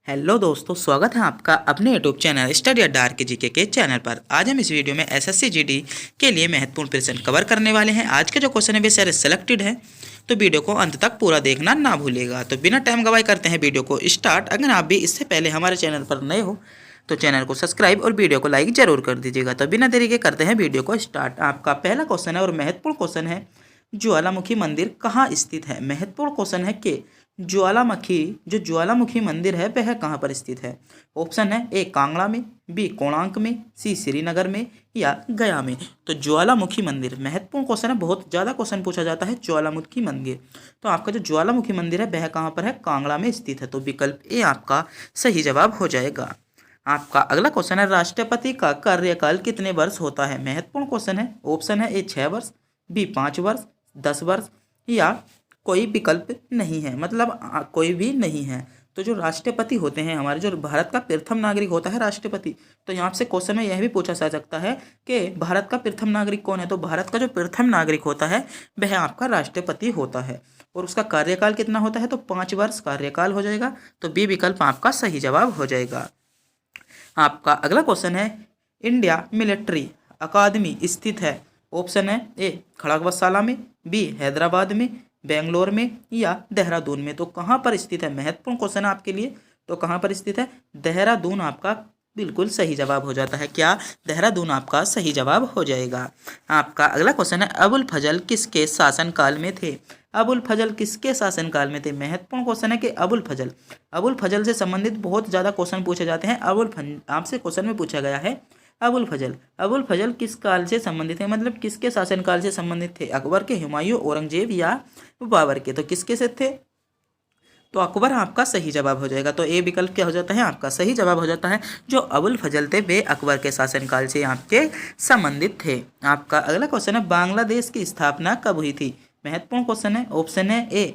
Hello दोस्तों, स्वागत है आपका अपने यूट्यूब चैनल स्टडी अड्डा के जीके के चैनल पर। आज हम इस वीडियो में एसएससी जीडी के लिए महत्वपूर्ण प्रश्न कवर करने वाले हैं। आज के जो क्वेश्चन है वे सारे सेलेक्टेड हैं, तो वीडियो को अंत तक पूरा देखना ना भूलिएगा। तो बिना टाइम गवाए करते हैं वीडियो को स्टार्ट। अगर आप भी इससे पहले हमारे चैनल पर नए हो तो चैनल को सब्सक्राइब और वीडियो को लाइक जरूर कर दीजिएगा। तो बिना देरी के करते हैं वीडियो को स्टार्ट। आपका पहला क्वेश्चन है और महत्वपूर्ण क्वेश्चन है, ज्वालामुखी मंदिर कहाँ स्थित है। महत्वपूर्ण क्वेश्चन है कि ज्वालामुखी मंदिर है वह कहाँ पर स्थित है। ऑप्शन है ए कांगड़ा में, बी कोणार्क में, सी श्रीनगर में या गया में। तो ज्वालामुखी मंदिर महत्वपूर्ण क्वेश्चन है, बहुत ज़्यादा क्वेश्चन पूछा जाता है ज्वालामुखी मंदिर। तो आपका जो ज्वालामुखी मंदिर है वह कहाँ पर है, कांगड़ा में स्थित है। तो विकल्प ए आपका सही जवाब हो जाएगा। आपका अगला क्वेश्चन है, राष्ट्रपति का कार्यकाल कितने वर्ष होता है। महत्वपूर्ण क्वेश्चन है। ऑप्शन है ए 6 वर्ष, बी 5 वर्ष, 10 वर्ष या कोई विकल्प नहीं है, मतलब कोई भी नहीं है। तो जो राष्ट्रपति होते हैं, हमारे जो भारत का प्रथम नागरिक होता है राष्ट्रपति, तो यहाँ से क्वेश्चन में यह भी पूछा जा सकता है कि भारत का प्रथम नागरिक कौन है। तो भारत का जो प्रथम नागरिक होता है वह आपका राष्ट्रपति होता है और उसका कार्यकाल कितना होता है, तो 5 वर्ष कार्यकाल हो जाएगा। तो बी विकल्प आपका सही जवाब हो जाएगा। आपका अगला क्वेश्चन है, इंडिया मिलिट्री अकादमी स्थित है। ऑप्शन है ए खड़गवसाला में, बी हैदराबाद में, बेंगलोर में या देहरादून में। तो कहाँ पर स्थित है, महत्वपूर्ण क्वेश्चन है आपके लिए। तो कहाँ पर स्थित है, देहरादून आपका बिल्कुल सही जवाब हो जाता है। क्या देहरादून आपका सही जवाब हो जाएगा। आपका अगला क्वेश्चन है, अबुल फजल किसके शासनकाल में थे। अबुल फजल किसके शासनकाल में थे। महत्वपूर्ण क्वेश्चन है कि अबुल फजल से संबंधित बहुत ज़्यादा क्वेश्चन पूछे जाते हैं। आपसे क्वेश्चन में पूछा गया है अबुल फजल किस काल से संबंधित है, मतलब किसके शासनकाल से संबंधित थे। अकबर के, हुमायूं, औरंगजेब या बाबर के। तो किसके से थे, तो अकबर आपका सही जवाब हो जाएगा। तो ए विकल्प क्या हो जाता है, आपका सही जवाब हो जाता है। जो अबुल फजल थे वे अकबर के शासनकाल से आपके संबंधित थे। आपका अगला क्वेश्चन है, बांग्लादेश की स्थापना कब हुई थी। महत्वपूर्ण क्वेश्चन है। ऑप्शन है ए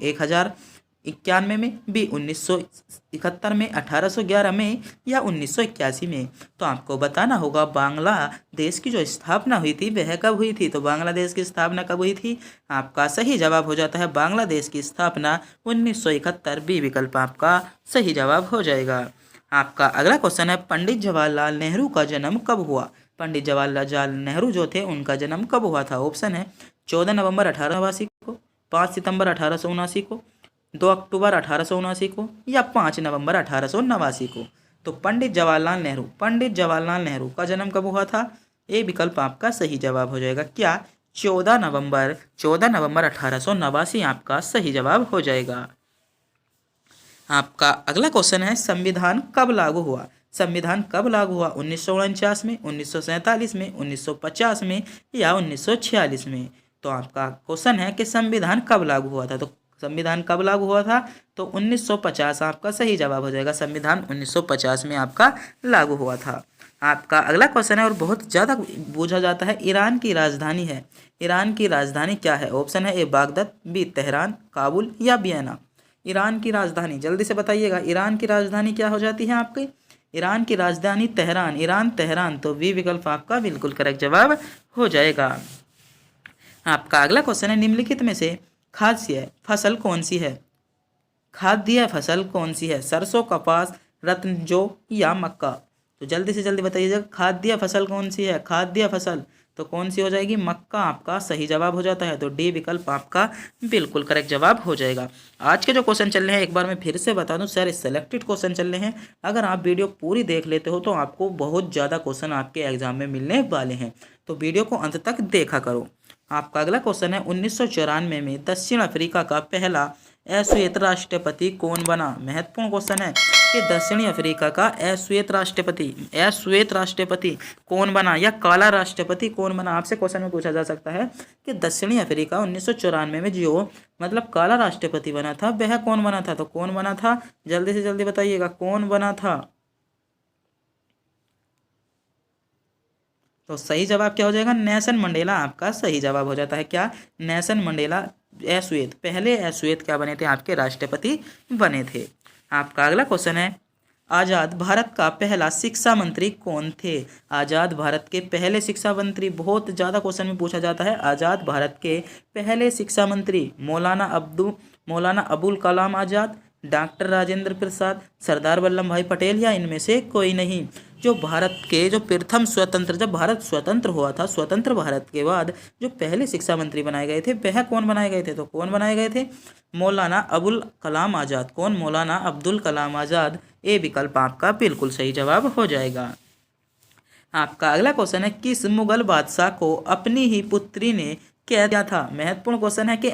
1091 में, बी 1971 में, 1811 में या 1981 में। तो आपको बताना होगा बांग्लादेश की जो स्थापना हुई थी वह कब हुई थी। तो बांग्लादेश की स्थापना कब हुई थी, आपका सही जवाब हो जाता है बांग्लादेश की स्थापना 1971। बी विकल्प आपका सही जवाब हो जाएगा। आपका अगला क्वेश्चन है, पंडित जवाहरलाल नेहरू का जन्म कब हुआ। पंडित जवाहरलाल नेहरू जो थे उनका जन्म कब हुआ था। ऑप्शन है 14 नवंबर 1889 को, 5 सितंबर 1879 को, 2 अक्टूबर 1879 को या 5 नवंबर 1889 को। तो पंडित जवाहरलाल नेहरू का जन्म कब हुआ था। ये विकल्प आपका सही जवाब हो जाएगा। क्या 14 नवंबर 1889 आपका सही जवाब हो जाएगा। आपका अगला क्वेश्चन है, संविधान कब लागू हुआ। संविधान कब लागू हुआ, 1949 में, 1947 में, 1950 में या 1946 में। तो आपका क्वेश्चन है कि संविधान कब लागू हुआ था। तो संविधान कब लागू हुआ था, तो 1950 आपका सही जवाब हो जाएगा। संविधान 1950 में आपका लागू हुआ था। आपका अगला क्वेश्चन है और बहुत ज़्यादा पूछा जाता है, ईरान की राजधानी है। ईरान की राजधानी क्या है। ऑप्शन है ए बागदाद, बी तेहरान, काबुल या वियना। ईरान की राजधानी जल्दी से बताइएगा, ईरान की राजधानी क्या हो जाती है आपकी। ईरान की राजधानी तेहरान, ईरान तेहरान। तो बी विकल्प आपका बिल्कुल करेक्ट जवाब हो जाएगा। आपका अगला क्वेश्चन है, निम्नलिखित में से खाद्य फसल कौन सी है। खाद्य फसल कौन सी है, सरसों, कपास, रत्नजो या मक्का। तो जल्दी से जल्दी बताइएगा, खाद्य फसल कौन सी है। खाद्य फसल तो कौन सी हो जाएगी, मक्का आपका सही जवाब हो जाता है। तो डी विकल्प आपका बिल्कुल करेक्ट जवाब हो जाएगा। आज के जो क्वेश्चन चल रहे हैं एक बार मैं फिर से बता दूं, सारे सेलेक्टेड क्वेश्चन चल रहे हैं। अगर आप वीडियो पूरी देख लेते हो तो आपको बहुत ज़्यादा क्वेश्चन आपके एग्जाम में मिलने वाले हैं, तो वीडियो को अंत तक देखा करो। आपका अगला क्वेश्चन है, 1994 में दक्षिण अफ्रीका का पहला अश्वेत राष्ट्रपति कौन बना। महत्वपूर्ण क्वेश्चन है कि दक्षिणी अफ्रीका का अश्वेत राष्ट्रपति कौन बना या काला राष्ट्रपति कौन बना। आपसे क्वेश्चन में पूछा जा सकता है कि दक्षिणी अफ्रीका 1994 में जो मतलब काला राष्ट्रपति बना था वह कौन बना था। तो कौन बना था, जल्दी से जल्दी बताइएगा कौन बना था। तो सही जवाब क्या हो जाएगा, नेल्सन मंडेला आपका सही जवाब हो जाता है। क्या नेल्सन मंडेला पहले अश्वेत क्या बने थे, आपके राष्ट्रपति बने थे। आपका अगला क्वेश्चन है, आज़ाद भारत का पहला शिक्षा मंत्री कौन थे। आज़ाद भारत के पहले शिक्षा मंत्री बहुत ज़्यादा क्वेश्चन में पूछा जाता है। आज़ाद भारत के पहले शिक्षा मंत्री मौलाना अबुल कलाम आज़ाद, डॉक्टर राजेंद्र प्रसाद, सरदार वल्लभ भाई पटेल या इनमें से कोई नहीं। जो भारत के जो प्रथम स्वतंत्र, जब भारत स्वतंत्र हुआ था, स्वतंत्र भारत के बाद जो पहले शिक्षा मंत्री बनाए गए थे वह कौन बनाए गए थे? तो कौन बनाए गए थे? मौलाना अबुल कलाम आज़ाद। कौन? मौलाना अब्दुल कलाम आज़ाद। ए विकल्प आपका बिल्कुल सही जवाब हो जाएगा। आपका अगला क्वेश्चन है, किस मुगल बादशाह को अपनी ही पुत्री ने कैद किया था? महत्वपूर्ण क्वेश्चन है कि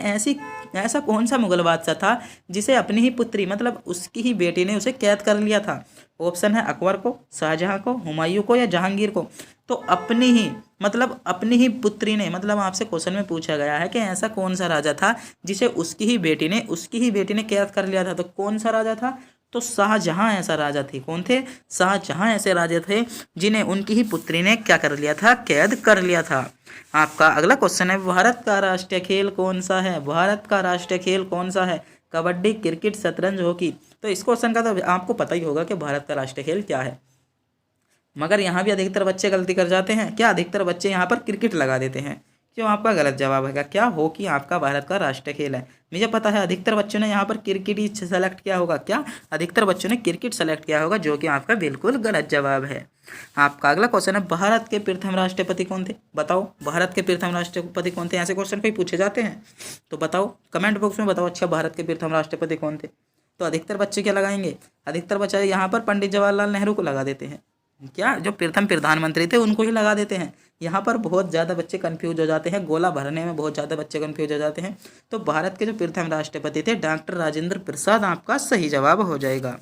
ऐसा कौन सा मुगल बादशाह था जिसे अपनी ही पुत्री, मतलब उसकी ही बेटी ने उसे कैद कर लिया था? ऑप्शन है अकबर को, शाहजहां को, हुमायूं को या जहांगीर को। तो अपनी ही, मतलब अपनी ही पुत्री ने, मतलब आपसे क्वेश्चन में पूछा गया है कि ऐसा कौन सा राजा था जिसे उसकी ही बेटी ने कैद कर लिया था। तो कौन सा राजा था? तो शाहजहां ऐसा राजा थे। कौन थे? शाहजहां ऐसे राजा थे जिन्हें उनकी ही पुत्री ने क्या कर लिया था? कैद कर लिया था। आपका अगला क्वेश्चन है, भारत का राष्ट्रीय खेल कौन सा है? भारत का राष्ट्रीय खेल कौन सा है? कबड्डी, क्रिकेट, शतरंज, हॉकी। तो इस क्वेश्चन का तो आपको पता ही होगा कि भारत का राष्ट्रीय खेल क्या है, मगर यहाँ भी अधिकतर बच्चे गलती कर जाते हैं। क्या? अधिकतर बच्चे यहाँ पर क्रिकेट लगा देते हैं। क्यों? आपका गलत जवाब है क्या? हॉकी आपका भारत का राष्ट्रीय खेल है। मुझे पता है अधिकतर बच्चों ने यहाँ पर क्रिकेट ही सेलेक्ट किया होगा। क्या? अधिकतर बच्चों ने क्रिकेट सेलेक्ट किया होगा, जो कि आपका बिल्कुल गलत जवाब है। आपका अगला क्वेश्चन है, भारत के प्रथम राष्ट्रपति कौन थे? बताओ, भारत के प्रथम राष्ट्रपति कौन थे? ऐसे क्वेश्चन कहीं पूछे जाते हैं तो बताओ, कमेंट बॉक्स में बताओ। अच्छा, भारत के प्रथम राष्ट्रपति कौन थे? तो अधिकतर बच्चे क्या लगाएंगे? अधिकतर बच्चे यहाँ पर पंडित जवाहरलाल नेहरू को लगा देते हैं। क्या? जो प्रथम प्रधानमंत्री थे उनको ही लगा देते हैं। यहाँ पर बहुत ज़्यादा बच्चे कंफ्यूज हो जाते हैं, गोला भरने में बहुत ज़्यादा बच्चे कंफ्यूज हो जाते हैं। तो भारत के जो प्रथम राष्ट्रपति थे डॉक्टर राजेंद्र प्रसाद आपका सही जवाब हो जाएगा।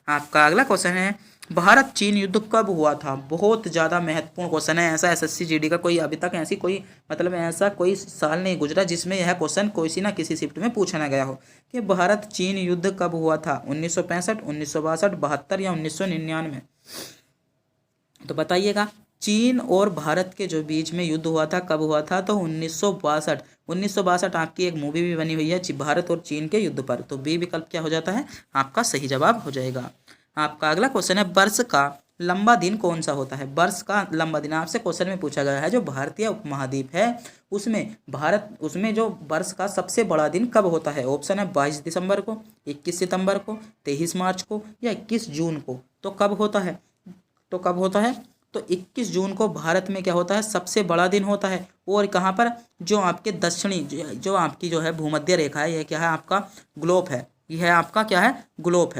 आपका अगला क्वेश्चन है, भारत चीन युद्ध कब हुआ था? बहुत ज़्यादा महत्वपूर्ण क्वेश्चन है। ऐसा एसएससी जीडी का कोई अभी तक ऐसी कोई, मतलब ऐसा कोई साल नहीं गुजरा जिसमें यह क्वेश्चन किसी ना किसी शिफ्ट में पूछा ना गया हो कि भारत चीन युद्ध कब हुआ था? 1965, 1962, 72 या 1999? तो बताइएगा, चीन और भारत के जो बीच में युद्ध हुआ था कब हुआ था? तो 1962। 1962 आपकी एक मूवी भी बनी हुई है भारत और चीन के युद्ध पर। तो बी विकल्प क्या हो जाता है? आपका सही जवाब हो जाएगा। आपका अगला क्वेश्चन है, वर्ष का लंबा दिन कौन सा होता है? वर्ष का लंबा दिन आपसे क्वेश्चन में पूछा गया है। जो भारतीय उपमहाद्वीप है उसमें जो वर्ष का सबसे बड़ा दिन कब होता है? ऑप्शन है 22 दिसंबर को, 21 सितंबर को, 23 मार्च को या 21 जून को। तो कब होता है? तो 21 जून को भारत में क्या होता है? सबसे बड़ा दिन होता है। और कहाँ पर? जो आपके दक्षिणी, जो आपकी जो है भूमध्य रेखा है, यह क्या है? आपका ग्लोब है। यह है आपका क्या है? ग्लोब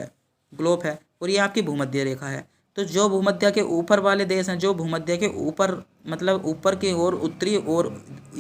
है। और ये आपकी भूमध्य रेखा है। तो जो भूमध्य के ऊपर वाले देश हैं, जो भूमध्य के ऊपर, मतलब ऊपर की ओर, उत्तरी ओर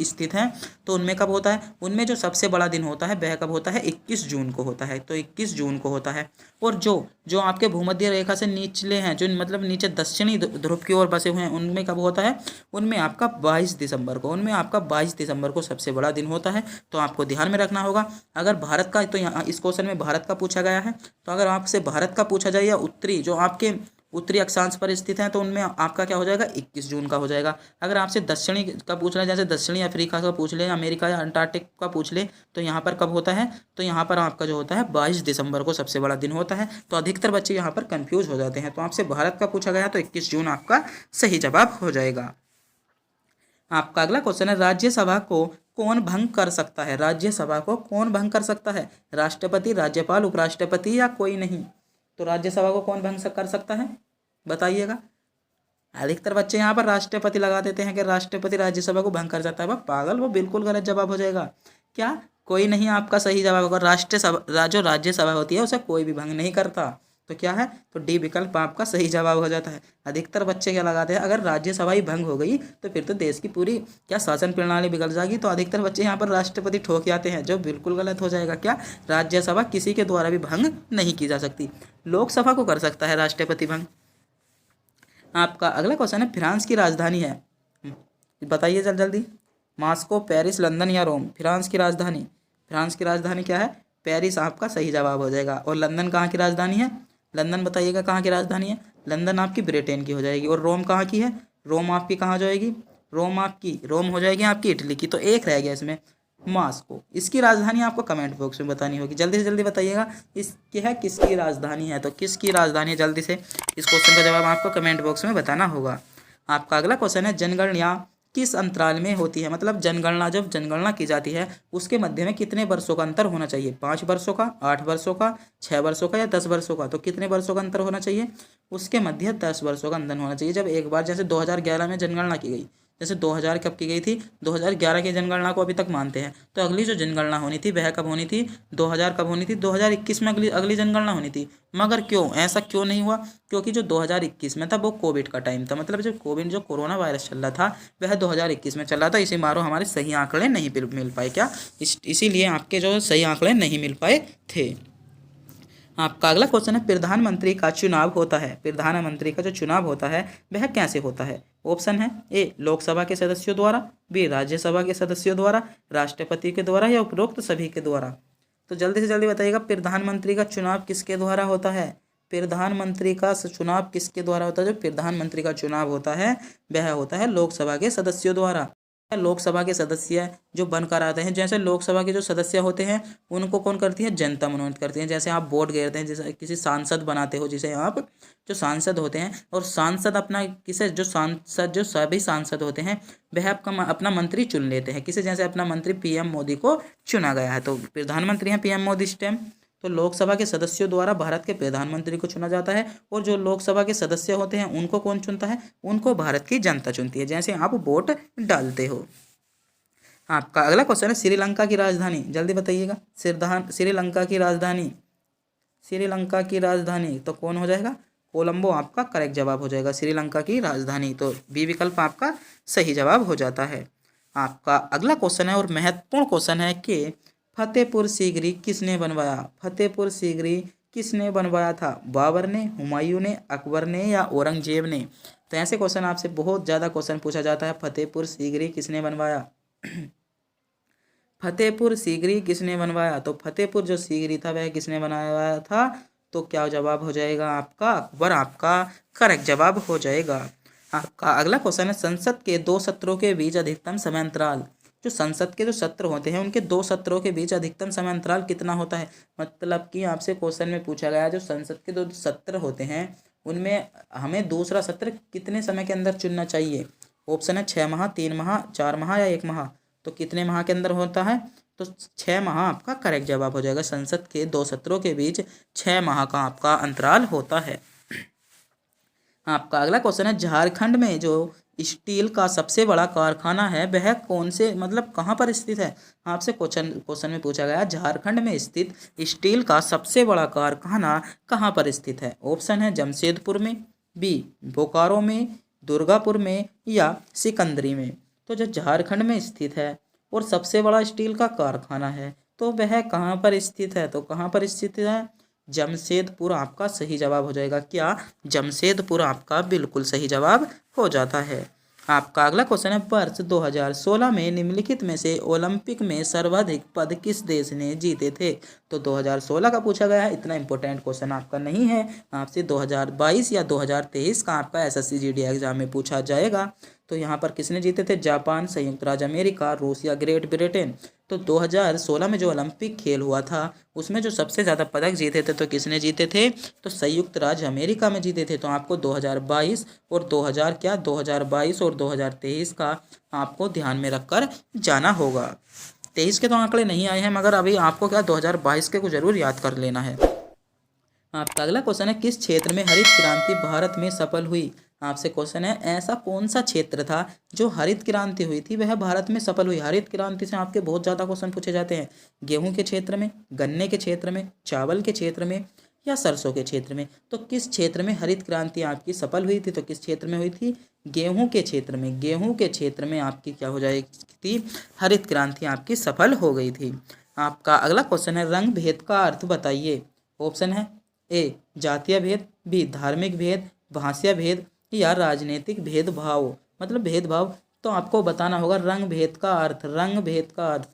स्थित हैं, तो उनमें कब होता है? उनमें जो सबसे बड़ा दिन होता है वह कब होता है? 21 जून को होता है। तो 21 जून को होता है। और जो आपके भूमध्य रेखा से निचले हैं, जो मतलब नीचे दक्षिणी ध्रुव की ओर बसे हुए हैं, उनमें कब होता है? उनमें आपका 22 दिसंबर को सबसे बड़ा दिन होता है। तो आपको ध्यान में रखना होगा। अगर भारत का, तो यहाँ इस क्वेश्चन में भारत का पूछा गया है, तो अगर आपसे भारत का पूछा जाए या उत्तरी, जो आपके उत्तरी अक्षांश पर स्थित हैं, तो उनमें आपका क्या हो जाएगा? 21 जून का हो जाएगा। अगर आपसे दक्षिणी का पूछ रहे, जैसे दक्षिणी अफ्रीका का पूछ ले, अमेरिका या अंटार्कटिक का पूछ ले, तो यहाँ पर कब होता है? तो यहाँ पर आपका जो होता है 22 दिसंबर को सबसे बड़ा दिन होता है। तो अधिकतर बच्चे यहाँ पर कंफ्यूज हो जाते हैं। तो आपसे भारत का पूछा गया तो 21 जून आपका सही जवाब हो जाएगा। आपका अगला क्वेश्चन है, राज्यसभा को कौन भंग कर सकता है? राज्यसभा को कौन भंग कर सकता है? राष्ट्रपति, राज्यपाल, उपराष्ट्रपति या कोई नहीं? तो राज्यसभा को कौन भंग कर सकता है? बताइएगा। अधिकतर बच्चे यहाँ पर राष्ट्रपति लगा देते हैं कि राष्ट्रपति राज्यसभा को भंग कर जाता है। वह पागल, वो बिल्कुल गलत जवाब हो जाएगा। क्या? कोई नहीं आपका सही जवाब होगा। जो राज्यसभा होती है उसे कोई भी भंग नहीं करता। तो क्या है? तो डी विकल्प आपका सही जवाब हो जाता है। अधिकतर बच्चे क्या लगाते हैं? अगर राज्यसभा ही भंग हो गई तो फिर तो देश की पूरी क्या शासन प्रणाली बिगड़ जाएगी। तो अधिकतर बच्चे यहाँ पर राष्ट्रपति ठोक जाते हैं, जो बिल्कुल गलत हो जाएगा। क्या? राज्यसभा किसी के द्वारा भी भंग नहीं की जा सकती। लोकसभा को कर सकता है राष्ट्रपति भंग। आपका अगला क्वेश्चन है, फ्रांस की राजधानी है, बताइए जल्दी। मॉस्को, पेरिस, लंदन या रोम? फ्रांस की राजधानी क्या है? पेरिस आपका सही जवाब हो जाएगा। और लंदन कहाँ की राजधानी है? लंदन बताइएगा कहाँ की राजधानी है? लंदन आपकी ब्रिटेन की हो जाएगी। और रोम कहाँ की है? रोम आपकी कहाँ हो जाएगी? रोम हो जाएगी आपकी इटली की। तो एक रह गया इसमें, मॉस्को। इसकी राजधानी आपको कमेंट बॉक्स में बतानी होगी। जल्दी से जल्दी बताइएगा इसकी है किसकी राजधानी है? तो किसकी राजधानी है? जल्दी से इस क्वेश्चन का जवाब आपको कमेंट बॉक्स में बताना होगा। आपका अगला क्वेश्चन है, जनगणना किस अंतराल में होती है, मतलब जनगणना जब जनगणना की जाती है उसके मध्य में कितने वर्षों का अंतर होना चाहिए, 5 वर्षों का, 8 वर्षों का, 6 वर्षों का या 10 वर्षों का। तो कितने वर्षों का अंतर होना चाहिए, उसके मध्य 10 वर्षों का अंतर होना चाहिए। जब एक बार जैसे 2011 में जनगणना की गई, जैसे 2000 कब की गई थी, 2011 की जनगणना को अभी तक मानते हैं, तो अगली जो जनगणना होनी थी वह कब होनी थी, 2000 कब होनी थी, 2021 में अगली अगली जनगणना होनी थी। मगर क्यों ऐसा क्यों नहीं हुआ, क्योंकि जो 2021 में था वो कोविड का टाइम था, मतलब जो कोरोना वायरस चल रहा था वह 2021 में चल रहा था, इसी मारो हमारे सही आंकड़े नहीं मिल पाए। क्या इसीलिए आपके जो सही आंकड़े नहीं मिल पाए थे। आपका अगला क्वेश्चन है, प्रधानमंत्री का चुनाव होता है, प्रधानमंत्री का जो चुनाव होता है वह कैसे होता है। ऑप्शन है, ए लोकसभा के सदस्यों द्वारा, बी राज्यसभा के सदस्यों द्वारा, राष्ट्रपति के द्वारा या उपरोक्त सभी के द्वारा। तो जल्दी से जल्दी बताइएगा, प्रधानमंत्री का चुनाव किसके द्वारा होता है, प्रधानमंत्री का चुनाव किसके द्वारा होता है। जो प्रधानमंत्री का चुनाव होता है वह होता है लोकसभा के सदस्यों द्वारा। लोकसभा के सदस्य जो बनकर आते हैं, जैसे लोकसभा के जो सदस्य होते हैं उनको कौन करती है, जनता मनोनीत करती है। जैसे आप वोट गिरते हैं, जैसे किसी सांसद बनाते हो, जिसे आप जो सांसद होते हैं, और सांसद अपना किसे जो सांसद जो सभी सांसद होते हैं वह आपका अपना मंत्री चुन लेते हैं, किसे जैसे अपना मंत्री पीएम मोदी को चुना गया है, तो प्रधानमंत्री हैं पीएम मोदी इस टाइम। तो लोकसभा के सदस्यों द्वारा भारत के प्रधानमंत्री को चुना जाता है, और जो लोकसभा के सदस्य होते हैं उनको कौन चुनता है, उनको भारत की जनता चुनती है, जैसे आप वोट डालते हो। आपका अगला क्वेश्चन है, श्रीलंका की राजधानी, जल्दी बताइएगा, श्रीलंका की राजधानी, श्रीलंका की राजधानी तो कौन हो जाएगा, कोलंबो आपका करेक्ट जवाब हो जाएगा, श्रीलंका की राजधानी। तो बी विकल्प आपका सही जवाब हो जाता है। आपका अगला क्वेश्चन है और महत्वपूर्ण क्वेश्चन है कि फतेहपुर सीकरी किसने बनवाया, फतेहपुर सीकरी किसने बनवाया था, बाबर ने, हुमायूं ने, अकबर ने या औरंगजेब ने। तो ऐसे क्वेश्चन आपसे बहुत ज़्यादा क्वेश्चन पूछा जाता है, फतेहपुर सीकरी किसने बनवाया फतेहपुर सीकरी किसने बनवाया। तो फतेहपुर जो सीकरी था वह किसने बनाया था, तो क्या जवाब हो जाएगा आपका, अकबर आपका करेक्ट जवाब हो जाएगा। आपका अगला क्वेश्चन है, संसद के 2 सत्रों के बीच अधिकतम समय अंतराल, जो संसद के जो सत्र होते हैं उनके 2 सत्रों के बीच अधिकतम समय अंतराल कितना होता है। मतलब कि आपसे क्वेश्चन में पूछा गया जो संसद के 2 सत्र होते हैं उनमें हमें दूसरा सत्र कितने समय के अंदर चुनना चाहिए। ऑप्शन है 6 माह, 3 माह, 4 माह या 1 माह। तो कितने माह के अंदर होता है, तो 6 माह आपका करेक्ट जवाब हो जाएगा। संसद के 2 सत्रों के बीच 6 माह का आपका अंतराल होता है। आपका अगला क्वेश्चन है, झारखंड में जो स्टील का सबसे बड़ा कारखाना है वह कौन से मतलब कहाँ पर स्थित है। आपसे क्वेश्चन में पूछा गया झारखंड में स्थित स्टील का सबसे बड़ा कारखाना कहाँ पर स्थित है। ऑप्शन है जमशेदपुर में, बी बोकारो में, दुर्गापुर में या सिकंदरी में। तो जो झारखंड में स्थित है और सबसे बड़ा स्टील का कारखाना है तो वह कहाँ पर स्थित है, तो कहाँ पर स्थित है, जमशेदपुर आपका सही जवाब हो जाएगा। क्या जमशेदपुर आपका बिल्कुल सही जवाब हो जाता है। आपका अगला क्वेश्चन है, वर्ष 2016 में निम्नलिखित में से ओलंपिक में सर्वाधिक पद किस देश ने जीते थे। तो 2016 का पूछा गया है, इतना इंपॉर्टेंट क्वेश्चन आपका नहीं है, आपसे 2022 या 2023 का आपका SSC GD एग्जाम में पूछा जाएगा। तो यहाँ पर किसने जीते थे, जापान, संयुक्त राज्य अमेरिका, रूस या ग्रेट ब्रिटेन। तो 2016 में जो ओलंपिक खेल हुआ था उसमें जो सबसे ज़्यादा पदक जीते थे तो किसने जीते थे, तो संयुक्त राज्य अमेरिका में जीते थे। तो आपको 2022 और 2022 और 2023 का आपको ध्यान में रखकर जाना होगा। 23 के तो आंकड़े नहीं आए हैं, मगर अभी आपको क्या 2022 के को जरूर याद कर लेना है। आपका अगला क्वेश्चन है, किस क्षेत्र में हरित क्रांति भारत में सफल हुई। आपसे क्वेश्चन है, ऐसा कौन सा क्षेत्र था जो हरित क्रांति हुई थी वह भारत में सफल हुई। हरित क्रांति से आपके बहुत ज़्यादा क्वेश्चन पूछे जाते हैं, गेहूं के क्षेत्र में, गन्ने के क्षेत्र में, चावल के क्षेत्र में या सरसों के क्षेत्र में। तो किस क्षेत्र में हरित क्रांति आपकी सफल हुई थी, तो किस क्षेत्र में हुई थी, गेहूं के क्षेत्र में। गेहूं के क्षेत्र में आपकी क्या हो जाएगी थी, हरित क्रांति आपकी सफल हो गई थी। आपका अगला क्वेश्चन है, रंग भेद का अर्थ बताइए। ऑप्शन है ए जातीय भेद, बी धार्मिक भेद, भाषा भेद या राजनीतिक भेदभाव। मतलब भेदभाव तो आपको बताना होगा रंग भेद का अर्थ, रंग भेद का अर्थ।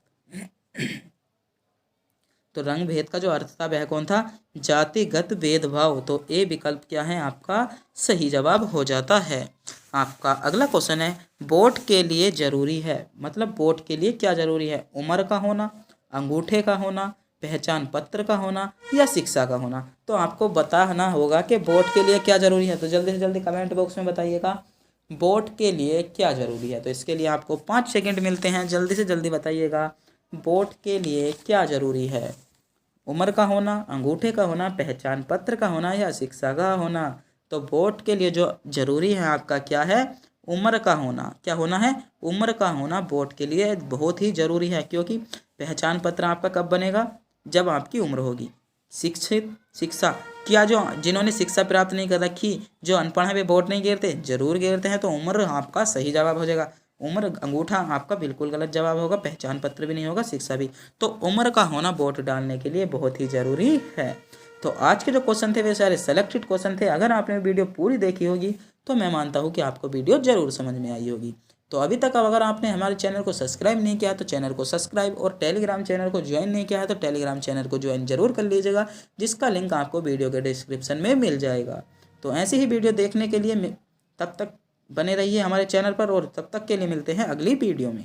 तो रंग भेद का जो अर्थ था वह कौन था, जातिगत भेदभाव। तो ए विकल्प क्या है आपका सही जवाब हो जाता है। आपका अगला क्वेश्चन है, वोट के लिए जरूरी है, मतलब वोट के लिए क्या जरूरी है, उम्र का होना, अंगूठे का होना, पहचान पत्र का होना या शिक्षा का होना। तो आपको बताना होगा कि वोट के लिए क्या जरूरी है। तो जल्दी से जल्दी कमेंट बॉक्स में बताइएगा, वोट के लिए क्या ज़रूरी है। तो इसके लिए आपको 5 सेकंड मिलते हैं, जल्दी से जल्दी बताइएगा। वोट के लिए क्या ज़रूरी है। उम्र का होना, अंगूठे का होना, पहचान पत्र का होना या शिक्षा का होना। तो वोट के लिए जो ज़रूरी है आपका क्या है, उम्र का होना। क्या होना है, उम्र का होना वोट के लिए बहुत ही ज़रूरी है, क्योंकि पहचान पत्र आपका कब बनेगा, जब आपकी उम्र होगी। शिक्षा, क्या जो जिन्होंने शिक्षा प्राप्त नहीं कर रखी, जो अनपढ़ है वे वोट नहीं गिरते, जरूर गिरते हैं। तो उम्र आपका सही जवाब हो जाएगा। उम्र, अंगूठा आपका बिल्कुल गलत जवाब होगा, पहचान पत्र भी नहीं होगा, शिक्षा भी। तो उम्र का होना वोट डालने के लिए बहुत ही ज़रूरी है। तो आज के जो क्वेश्चन थे वे सारे सेलेक्टेड क्वेश्चन थे। अगर आपने वीडियो पूरी देखी होगी तो मैं मानता हूँ कि आपको वीडियो ज़रूर समझ में आई होगी। तो अभी तक अगर आपने हमारे चैनल को सब्सक्राइब नहीं किया तो चैनल को सब्सक्राइब, और टेलीग्राम चैनल को ज्वाइन नहीं किया है तो टेलीग्राम चैनल को ज्वाइन जरूर कर लीजिएगा, जिसका लिंक आपको वीडियो के डिस्क्रिप्शन में मिल जाएगा। तो ऐसे ही वीडियो देखने के लिए तब तक बने रहिए हमारे चैनल पर, और तब तक के लिए मिलते हैं अगली वीडियो में।